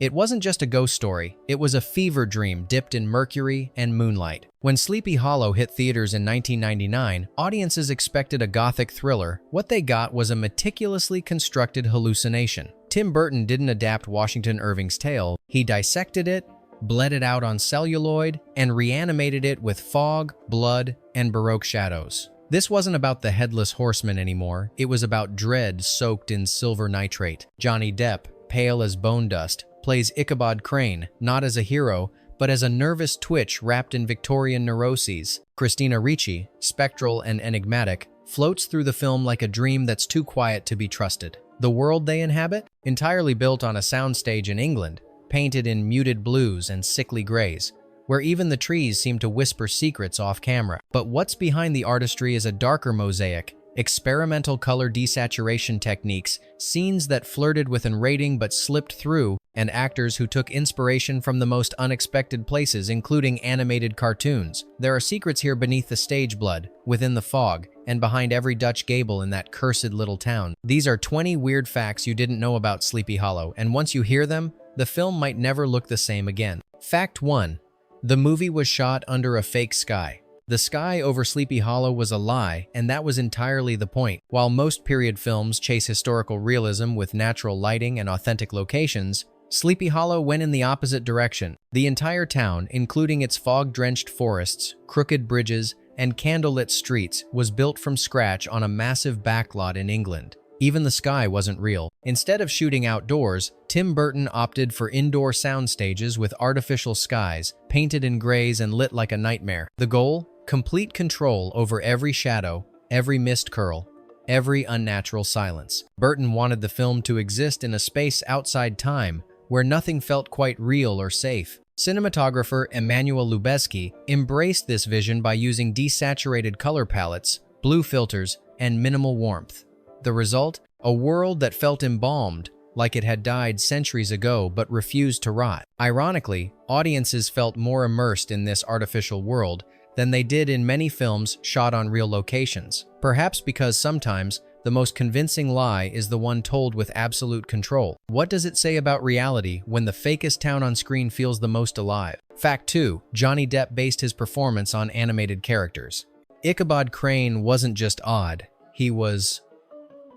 It wasn't just a ghost story, it was a fever dream dipped in mercury and moonlight. When Sleepy Hollow hit theaters in 1999, audiences expected a gothic thriller. What they got was a meticulously constructed hallucination. Tim Burton didn't adapt Washington Irving's tale, he dissected it, bled it out on celluloid, and reanimated it with fog, blood, and Baroque shadows. This wasn't about the Headless Horseman anymore, it was about dread soaked in silver nitrate. Johnny Depp, pale as bone dust, plays Ichabod Crane, not as a hero, but as a nervous twitch wrapped in Victorian neuroses. Christina Ricci, spectral and enigmatic, floats through the film like a dream that's too quiet to be trusted. The world they inhabit? Entirely built on a soundstage in England, painted in muted blues and sickly grays, where even the trees seem to whisper secrets off camera. But what's behind the artistry is a darker mosaic, experimental color desaturation techniques, scenes that flirted with enrating but slipped through, and actors who took inspiration from the most unexpected places, including animated cartoons. There are secrets here beneath the stage blood, within the fog, and behind every Dutch gable in that cursed little town. These are 20 weird facts you didn't know about Sleepy Hollow, and once you hear them, the film might never look the same again. Fact 1. The movie was shot under a fake sky. The sky over Sleepy Hollow was a lie, and that was entirely the point. While most period films chase historical realism with natural lighting and authentic locations, Sleepy Hollow went in the opposite direction. The entire town, including its fog-drenched forests, crooked bridges, and candlelit streets, was built from scratch on a massive backlot in England. Even the sky wasn't real. Instead of shooting outdoors, Tim Burton opted for indoor sound stages with artificial skies, painted in grays and lit like a nightmare. The goal? Complete control over every shadow, every mist curl, every unnatural silence. Burton wanted the film to exist in a space outside time, where nothing felt quite real or safe. Cinematographer Emanuel Lubezki embraced this vision by using desaturated color palettes, blue filters, and minimal warmth. The result? A world that felt embalmed, like it had died centuries ago but refused to rot. Ironically, audiences felt more immersed in this artificial world than they did in many films shot on real locations. Perhaps because sometimes the most convincing lie is the one told with absolute control. What does it say about reality when the fakest town on screen feels the most alive? Fact 2. Johnny Depp based his performance on animated characters. Ichabod Crane wasn't just odd, he was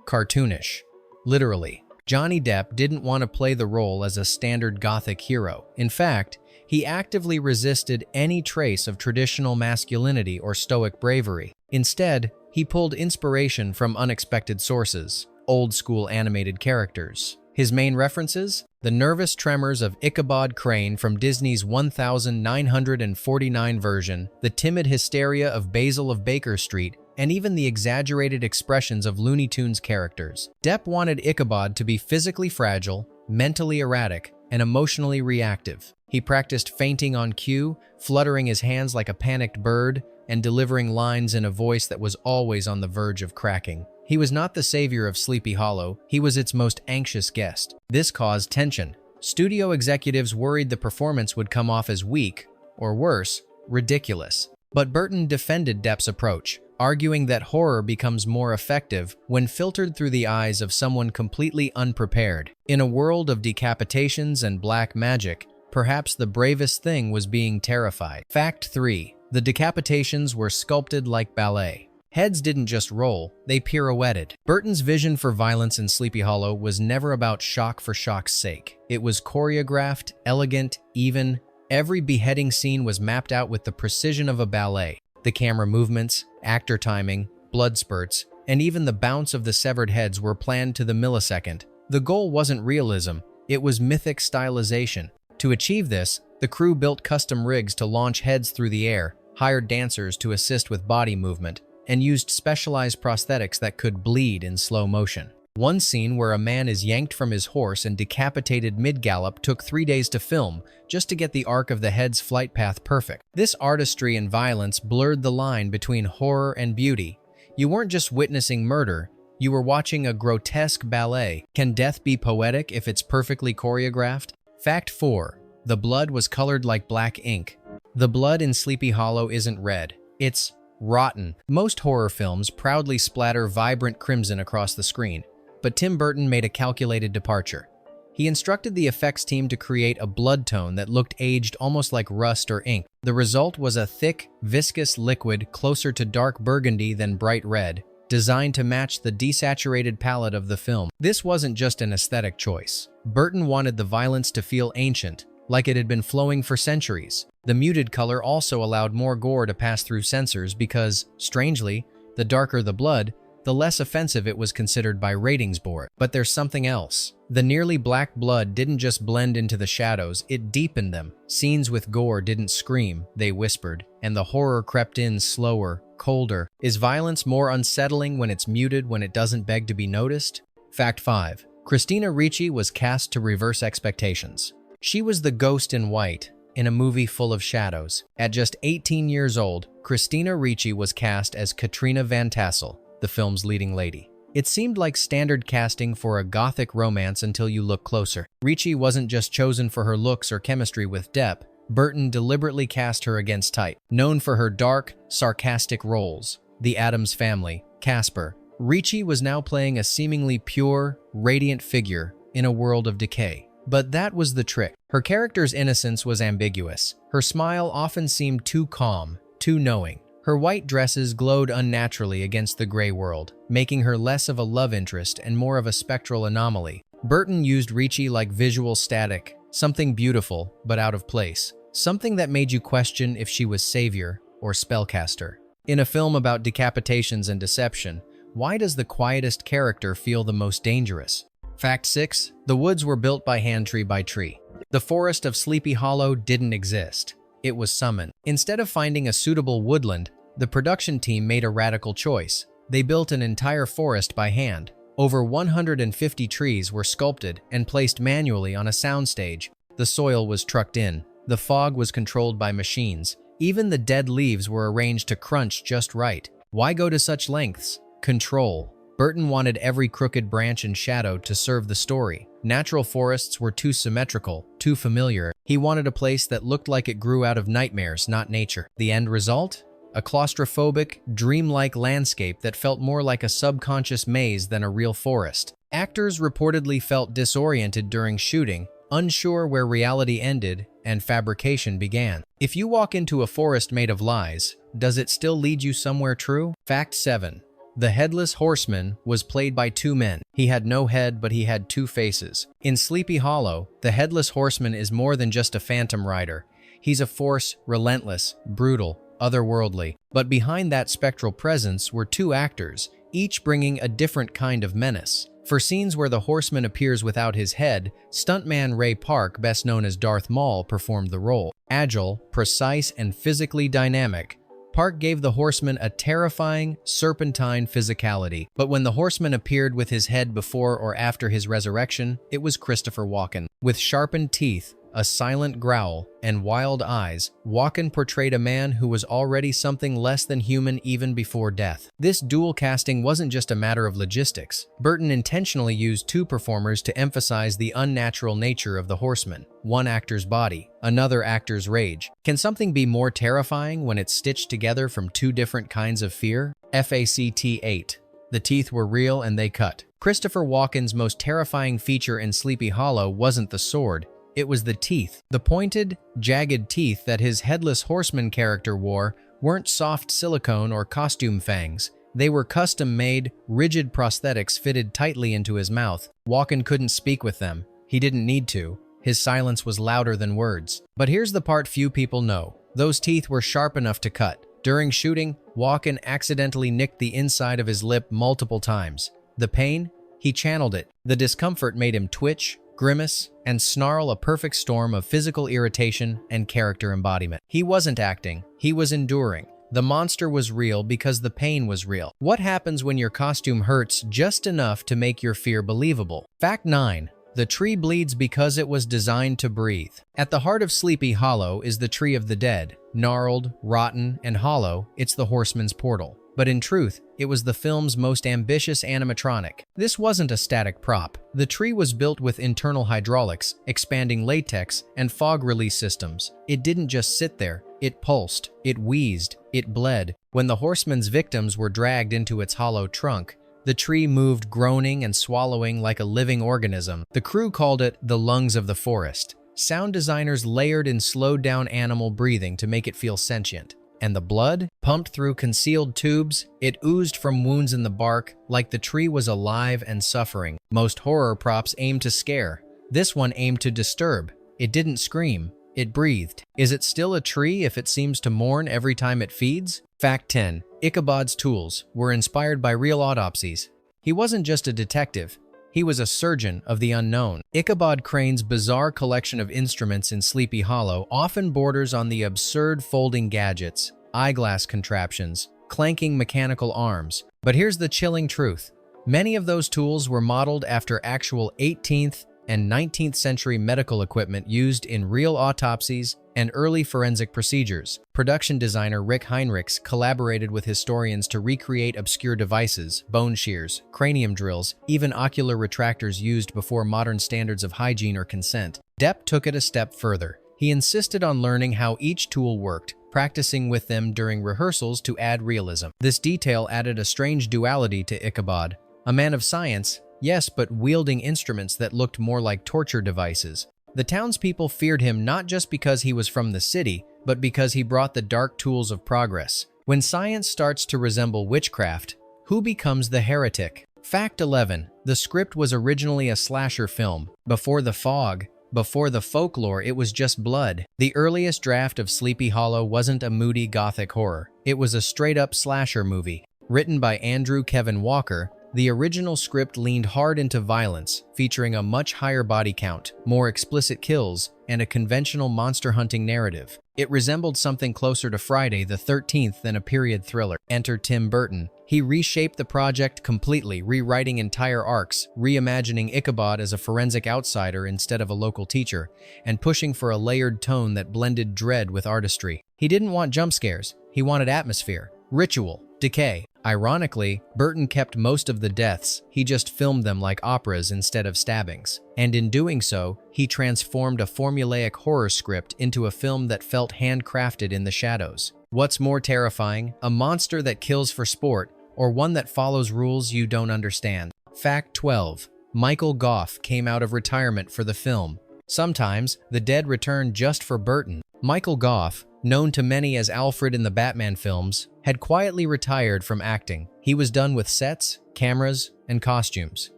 cartoonish. Literally. Johnny Depp didn't want to play the role as a standard Gothic hero. In fact, he actively resisted any trace of traditional masculinity or stoic bravery. Instead, he pulled inspiration from unexpected sources, old-school animated characters. His main references? The nervous tremors of Ichabod Crane from Disney's 1949 version, the timid hysteria of Basil of Baker Street, and even the exaggerated expressions of Looney Tunes characters. Depp wanted Ichabod to be physically fragile, mentally erratic, and emotionally reactive. He practiced fainting on cue, fluttering his hands like a panicked bird, and delivering lines in a voice that was always on the verge of cracking. He was not the savior of Sleepy Hollow, he was its most anxious guest. This caused tension. Studio executives worried the performance would come off as weak, or worse, ridiculous. But Burton defended Depp's approach, arguing that horror becomes more effective when filtered through the eyes of someone completely unprepared. In a world of decapitations and black magic, perhaps the bravest thing was being terrified. Fact 3. The decapitations were sculpted like ballet. Heads didn't just roll, they pirouetted. Burton's vision for violence in Sleepy Hollow was never about shock for shock's sake. It was choreographed, elegant, even. Every beheading scene was mapped out with the precision of a ballet. The camera movements, actor timing, blood spurts, and even the bounce of the severed heads were planned to the millisecond. The goal wasn't realism, it was mythic stylization. To achieve this, the crew built custom rigs to launch heads through the air, hired dancers to assist with body movement, and used specialized prosthetics that could bleed in slow motion. One scene where a man is yanked from his horse and decapitated mid-gallop took 3 days to film, just to get the arc of the head's flight path perfect. This artistry and violence blurred the line between horror and beauty. You weren't just witnessing murder, you were watching a grotesque ballet. Can death be poetic if it's perfectly choreographed? Fact 4. The blood was colored like black ink. The blood in Sleepy Hollow isn't red, it's rotten. Most horror films proudly splatter vibrant crimson across the screen, but Tim Burton made a calculated departure. He instructed the effects team to create a blood tone that looked aged almost like rust or ink. The result was a thick, viscous liquid closer to dark burgundy than bright red, designed to match the desaturated palette of the film. This wasn't just an aesthetic choice. Burton wanted the violence to feel ancient, like it had been flowing for centuries. The muted color also allowed more gore to pass through censors because, strangely, the darker the blood, the less offensive it was considered by ratings board. But there's something else. The nearly black blood didn't just blend into the shadows, it deepened them. Scenes with gore didn't scream, they whispered, and the horror crept in slower, colder. Is violence more unsettling when it's muted, when it doesn't beg to be noticed? Fact 5. Christina Ricci was cast to reverse expectations. She was the ghost in white in a movie full of shadows. At just 18 years old, Christina Ricci was cast as Katrina Van Tassel, the film's leading lady. It seemed like standard casting for a gothic romance until you look closer. Ricci wasn't just chosen for her looks or chemistry with Depp. Burton deliberately cast her against type. Known for her dark, sarcastic roles, The Addams Family, Casper, Ricci was now playing a seemingly pure, radiant figure in a world of decay. But that was the trick. Her character's innocence was ambiguous. Her smile often seemed too calm, too knowing. Her white dresses glowed unnaturally against the gray world, making her less of a love interest and more of a spectral anomaly. Burton used Ricci like visual static, something beautiful but out of place, something that made you question if she was savior or spellcaster. In a film about decapitations and deception, why does the quietest character feel the most dangerous? Fact 6. The woods were built by hand, tree by tree. The forest of Sleepy Hollow didn't exist. It was summoned. Instead of finding a suitable woodland, the production team made a radical choice. They built an entire forest by hand. Over 150 trees were sculpted and placed manually on a soundstage. The soil was trucked in. The fog was controlled by machines. Even the dead leaves were arranged to crunch just right. Why go to such lengths? Control. Burton wanted every crooked branch and shadow to serve the story. Natural forests were too symmetrical, too familiar. He wanted a place that looked like it grew out of nightmares, not nature. The end result? A claustrophobic, dreamlike landscape that felt more like a subconscious maze than a real forest. Actors reportedly felt disoriented during shooting, unsure where reality ended and fabrication began. If you walk into a forest made of lies, does it still lead you somewhere true? Fact 7. The Headless Horseman was played by two men. He had no head, but he had two faces. In Sleepy Hollow, the Headless Horseman is more than just a phantom rider. He's a force, relentless, brutal, otherworldly. But behind that spectral presence were two actors, each bringing a different kind of menace. For scenes where the horseman appears without his head, stuntman Ray Park, best known as Darth Maul, performed the role. Agile, precise, and physically dynamic, Park gave the horseman a terrifying, serpentine physicality. But when the horseman appeared with his head before or after his resurrection, it was Christopher Walken. With sharpened teeth, a silent growl, and wild eyes, Walken portrayed a man who was already something less than human even before death. This dual casting wasn't just a matter of logistics. Burton intentionally used two performers to emphasize the unnatural nature of the horseman. One actor's body, another actor's rage. Can something be more terrifying when it's stitched together from two different kinds of fear? Fact 8. The teeth were real and they cut. Christopher Walken's most terrifying feature in Sleepy Hollow wasn't the sword. It was the teeth. The pointed, jagged teeth that his Headless Horseman character wore weren't soft silicone or costume fangs. They were custom-made, rigid prosthetics fitted tightly into his mouth. Walken couldn't speak with them. He didn't need to. His silence was louder than words. But here's the part few people know. Those teeth were sharp enough to cut. During shooting, Walken accidentally nicked the inside of his lip multiple times. The pain? He channeled it. The discomfort made him twitch, grimace, and snarl, a perfect storm of physical irritation and character embodiment. He wasn't acting, he was enduring. The monster was real because the pain was real. What happens when your costume hurts just enough to make your fear believable? Fact 9. The tree bleeds because it was designed to breathe. At the heart of Sleepy Hollow is the Tree of the Dead. Gnarled, rotten, and hollow, it's the Horseman's portal. But in truth, it was the film's most ambitious animatronic. This wasn't a static prop. The tree was built with internal hydraulics, expanding latex, and fog release systems. It didn't just sit there. It pulsed, it wheezed, it bled. When the horseman's victims were dragged into its hollow trunk, The tree moved groaning and swallowing like a living organism. The crew called it the lungs of the forest. Sound designers layered in slowed-down animal breathing to make it feel sentient. And the blood, pumped through concealed tubes, it oozed from wounds in the bark like the tree was alive and suffering. Most horror props aim to scare. This one aimed to disturb. It didn't scream. It breathed. Is it still a tree if it seems to mourn every time it feeds? Fact 10. Ichabod's tools were inspired by real autopsies. He wasn't just a detective. He was a surgeon of the unknown. Ichabod Crane's bizarre collection of instruments in Sleepy Hollow often borders on the absurd folding gadgets, eyeglass contraptions, clanking mechanical arms. But here's the chilling truth. Many of those tools were modeled after actual 18th and 19th century medical equipment used in real autopsies and early forensic procedures. Production designer Rick Heinrichs collaborated with historians to recreate obscure devices, bone shears, cranium drills, even ocular retractors used before modern standards of hygiene or consent. Depp took it a step further. He insisted on learning how each tool worked, practicing with them during rehearsals to add realism. This detail added a strange duality to Ichabod, a man of science, yes, but wielding instruments that looked more like torture devices. The townspeople feared him not just because he was from the city, but because he brought the dark tools of progress. When science starts to resemble witchcraft, who becomes the heretic? Fact 11. The script was originally a slasher film. Before the fog, before the folklore, it was just blood. The earliest draft of Sleepy Hollow wasn't a moody gothic horror. It was a straight-up slasher movie. Written by Andrew Kevin Walker, the original script leaned hard into violence, featuring a much higher body count, more explicit kills, and a conventional monster hunting narrative. It resembled something closer to Friday the 13th than a period thriller. Enter Tim Burton. He reshaped the project completely, rewriting entire arcs, reimagining Ichabod as a forensic outsider instead of a local teacher, and pushing for a layered tone that blended dread with artistry. He didn't want jump scares. He wanted atmosphere, ritual, decay. Ironically, Burton kept most of the deaths. He just filmed them like operas instead of stabbings. And in doing so, he transformed a formulaic horror script into a film that felt handcrafted in the shadows. What's more terrifying, a monster that kills for sport, or one that follows rules you don't understand? Fact 12. Michael Gough came out of retirement for the film. Sometimes, the dead return just for Burton. Michael Gough, known to many as Alfred in the Batman films, had quietly retired from acting. He was done with sets, cameras, and costumes.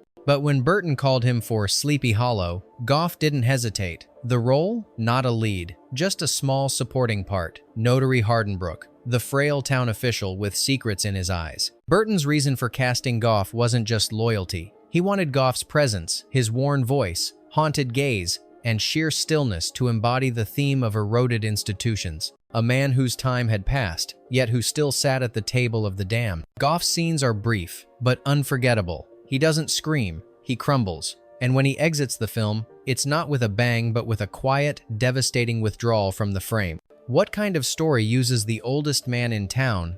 But when Burton called him for Sleepy Hollow, Gough didn't hesitate. The role? Not a lead, just a small supporting part. Notary Hardenbrook, the frail town official with secrets in his eyes. Burton's reason for casting Gough wasn't just loyalty. He wanted Gough's presence, his worn voice, haunted gaze, and sheer stillness to embody the theme of eroded institutions. A man whose time had passed, yet who still sat at the table of the damned. Gough's scenes are brief, but unforgettable. He doesn't scream, he crumbles. And when he exits the film, it's not with a bang, but with a quiet, devastating withdrawal from the frame. What kind of story uses the oldest man in town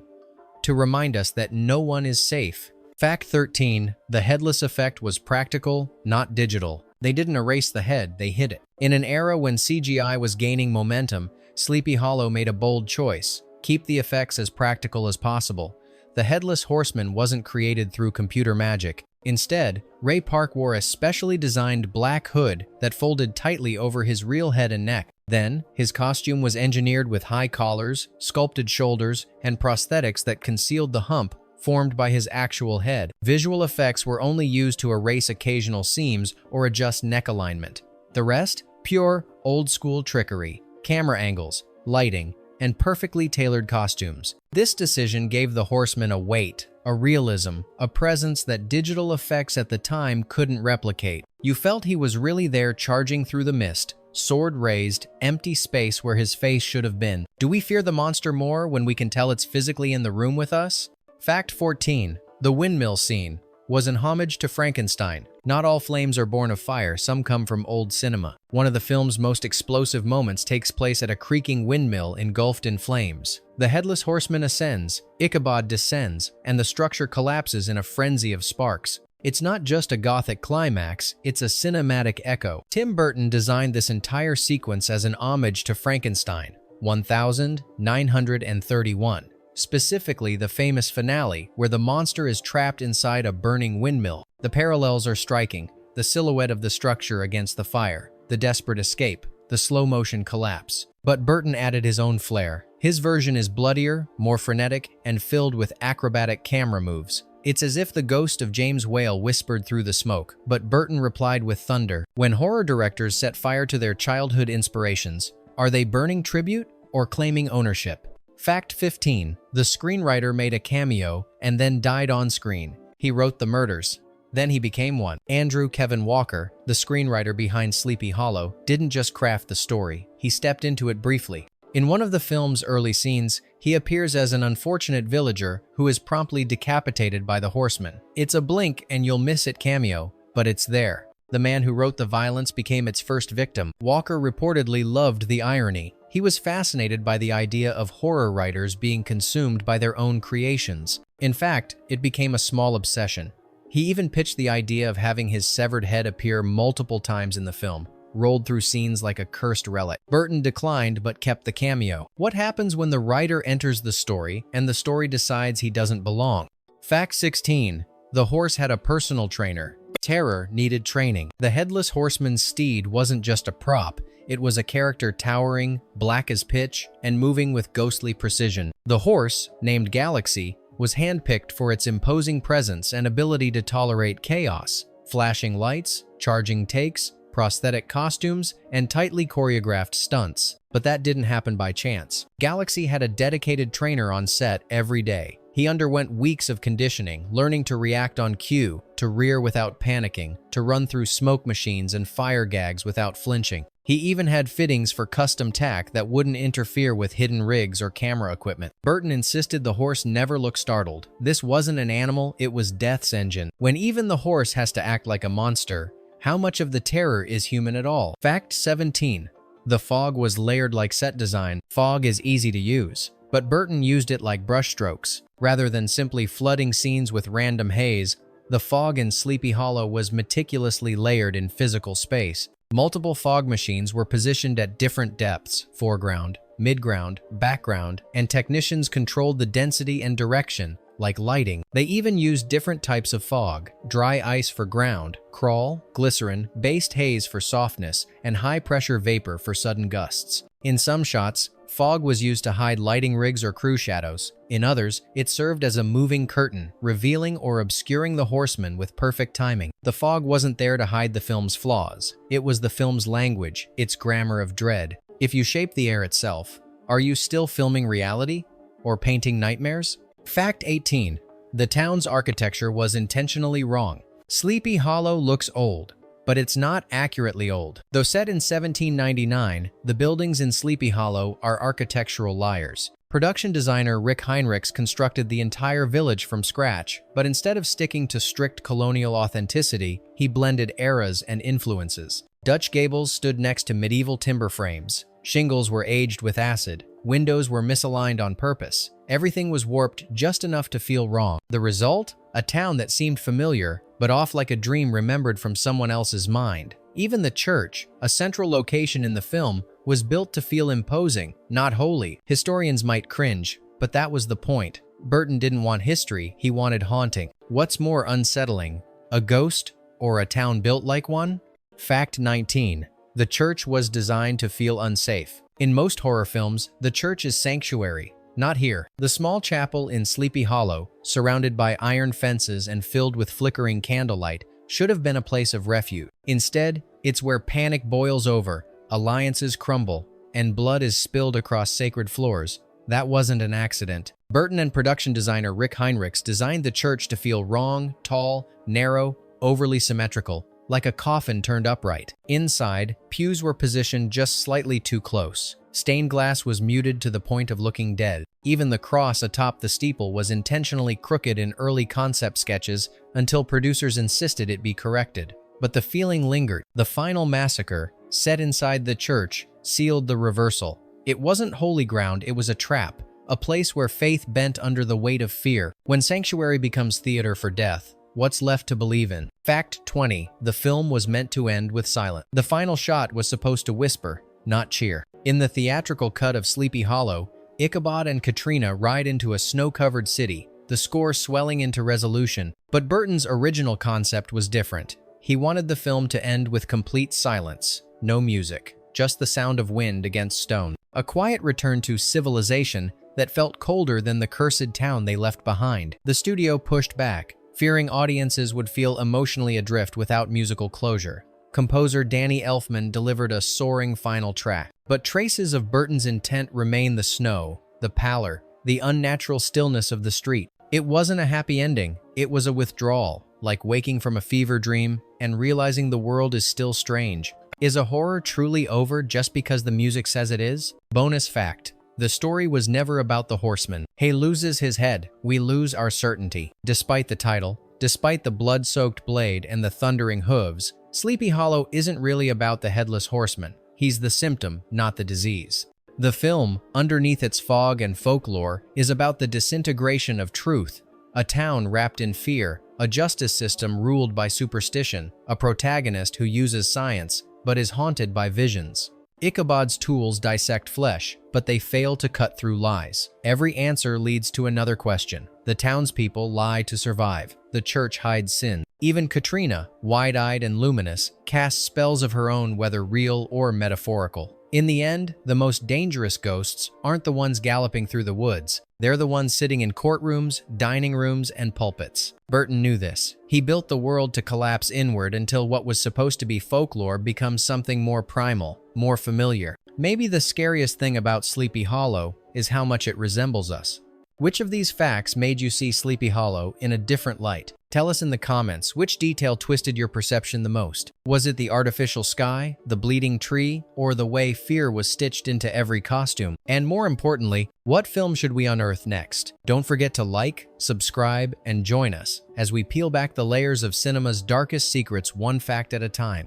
to remind us that no one is safe? Fact 13. The headless effect was practical, not digital. They didn't erase the head, they hid it. In an era when CGI was gaining momentum, Sleepy Hollow made a bold choice. Keep the effects as practical as possible. The Headless Horseman wasn't created through computer magic. Instead, Ray Park wore a specially designed black hood that folded tightly over his real head and neck. Then, his costume was engineered with high collars, sculpted shoulders, and prosthetics that concealed the hump formed by his actual head. Visual effects were only used to erase occasional seams or adjust neck alignment. The rest? Pure, old-school trickery, camera angles, lighting, and perfectly tailored costumes. This decision gave the Horseman a weight, a realism, a presence that digital effects at the time couldn't replicate. You felt he was really there charging through the mist, sword raised, empty space where his face should have been. Do we fear the monster more when we can tell it's physically in the room with us? Fact 14. The windmill scene was an homage to Frankenstein. Not all flames are born of fire, some come from old cinema. One of the film's most explosive moments takes place at a creaking windmill engulfed in flames. The Headless Horseman ascends, Ichabod descends, and the structure collapses in a frenzy of sparks. It's not just a gothic climax, it's a cinematic echo. Tim Burton designed this entire sequence as an homage to Frankenstein, 1931. specifically the famous finale where the monster is trapped inside a burning windmill. The parallels are striking: the silhouette of the structure against the fire, the desperate escape, the slow-motion collapse. But Burton added his own flair. His version is bloodier, more frenetic, and filled with acrobatic camera moves. It's as if the ghost of James Whale whispered through the smoke, but Burton replied with thunder. When horror directors set fire to their childhood inspirations, are they burning tribute or claiming ownership? Fact 15. The screenwriter made a cameo and then died on screen. He wrote the murders. Then he became one. Andrew Kevin Walker, the screenwriter behind Sleepy Hollow, didn't just craft the story. He stepped into it briefly. In one of the film's early scenes, he appears as an unfortunate villager who is promptly decapitated by the horseman. It's a blink and you'll miss it cameo, but it's there. The man who wrote the violence became its first victim. Walker reportedly loved the irony. He was fascinated by the idea of horror writers being consumed by their own creations. In fact, it became a small obsession. He even pitched the idea of having his severed head appear multiple times in the film, rolled through scenes like a cursed relic. Burton declined but kept the cameo. What happens when the writer enters the story and the story decides he doesn't belong? Fact 16. The horse had a personal trainer. Terror needed training. The Headless Horseman's steed wasn't just a prop. It was a character towering, black as pitch, and moving with ghostly precision. The horse, named Galaxy, was handpicked for its imposing presence and ability to tolerate chaos. Flashing lights, charging takes, prosthetic costumes, and tightly choreographed stunts. But that didn't happen by chance. Galaxy had a dedicated trainer on set every day. He underwent weeks of conditioning, learning to react on cue, to rear without panicking, to run through smoke machines and fire gags without flinching. He even had fittings for custom tack that wouldn't interfere with hidden rigs or camera equipment. Burton insisted the horse never look startled. This wasn't an animal, it was death's engine. When even the horse has to act like a monster, how much of the terror is human at all? Fact 17. The fog was layered like set design. Fog is easy to use, but Burton used it like brushstrokes. Rather than simply flooding scenes with random haze, the fog in Sleepy Hollow was meticulously layered in physical space. Multiple fog machines were positioned at different depths, foreground, midground, background, and technicians controlled the density and direction, like lighting. They even used different types of fog: dry ice for ground, crawl, glycerin, based haze for softness, and high-pressure vapor for sudden gusts. In some shots, fog was used to hide lighting rigs or crew shadows. In others, it served as a moving curtain, revealing or obscuring the horseman with perfect timing. The fog wasn't there to hide the film's flaws. It was the film's language, its grammar of dread. If you shape the air itself, are you still filming reality or painting nightmares? Fact 18. The town's architecture was intentionally wrong. Sleepy Hollow looks old, but it's not accurately old. Though set in 1799, the buildings in Sleepy Hollow are architectural liars. Production designer Rick Heinrichs constructed the entire village from scratch, but instead of sticking to strict colonial authenticity, he blended eras and influences. Dutch gables stood next to medieval timber frames. Shingles were aged with acid. Windows were misaligned on purpose. Everything was warped just enough to feel wrong. The result? A town that seemed familiar, but off like a dream remembered from someone else's mind. Even the church, a central location in the film, was built to feel imposing, not holy. Historians might cringe, but that was the point. Burton didn't want history, he wanted haunting. What's more unsettling, a ghost or a town built like one? Fact 19. The church was designed to feel unsafe. In most horror films, the church is sanctuary. Not here. The small chapel in Sleepy Hollow, surrounded by iron fences and filled with flickering candlelight, should have been a place of refuge. Instead, it's where panic boils over, alliances crumble, and blood is spilled across sacred floors. That wasn't an accident. Burton and production designer Rick Heinrichs designed the church to feel wrong, tall, narrow, overly symmetrical, like a coffin turned upright. Inside, pews were positioned just slightly too close. Stained glass was muted to the point of looking dead. Even the cross atop the steeple was intentionally crooked in early concept sketches until producers insisted it be corrected. But the feeling lingered. The final massacre, set inside the church, sealed the reversal. It wasn't holy ground, it was a trap, a place where faith bent under the weight of fear. When sanctuary becomes theater for death, what's left to believe in? Fact 20. The film was meant to end with silence. The final shot was supposed to whisper, not cheer. In the theatrical cut of Sleepy Hollow, Ichabod and Katrina ride into a snow-covered city, the score swelling into resolution. But Burton's original concept was different. He wanted the film to end with complete silence, no music, just the sound of wind against stone. A quiet return to civilization that felt colder than the cursed town they left behind. The studio pushed back, fearing audiences would feel emotionally adrift without musical closure. Composer Danny Elfman delivered a soaring final track. But traces of Burton's intent remain: the snow, the pallor, the unnatural stillness of the street. It wasn't a happy ending, it was a withdrawal, like waking from a fever dream and realizing the world is still strange. Is a horror truly over just because the music says it is? Bonus fact: the story was never about the horseman. He loses his head, we lose our certainty. Despite the title, despite the blood-soaked blade and the thundering hooves, Sleepy Hollow isn't really about the Headless Horseman. He's the symptom, not the disease. The film, underneath its fog and folklore, is about the disintegration of truth, a town wrapped in fear, a justice system ruled by superstition, a protagonist who uses science but is haunted by visions. Ichabod's tools dissect flesh, but they fail to cut through lies. Every answer leads to another question. The townspeople lie to survive. The church hides sin. Even Katrina, wide-eyed and luminous, casts spells of her own, whether real or metaphorical. In the end, the most dangerous ghosts aren't the ones galloping through the woods. They're the ones sitting in courtrooms, dining rooms, and pulpits. Burton knew this. He built the world to collapse inward until what was supposed to be folklore becomes something more primal, more familiar. Maybe the scariest thing about Sleepy Hollow is how much it resembles us. Which of these facts made you see Sleepy Hollow in a different light? Tell us in the comments which detail twisted your perception the most. Was it the artificial sky, the bleeding tree, or the way fear was stitched into every costume? And more importantly, what film should we unearth next? Don't forget to like, subscribe, and join us as we peel back the layers of cinema's darkest secrets one fact at a time.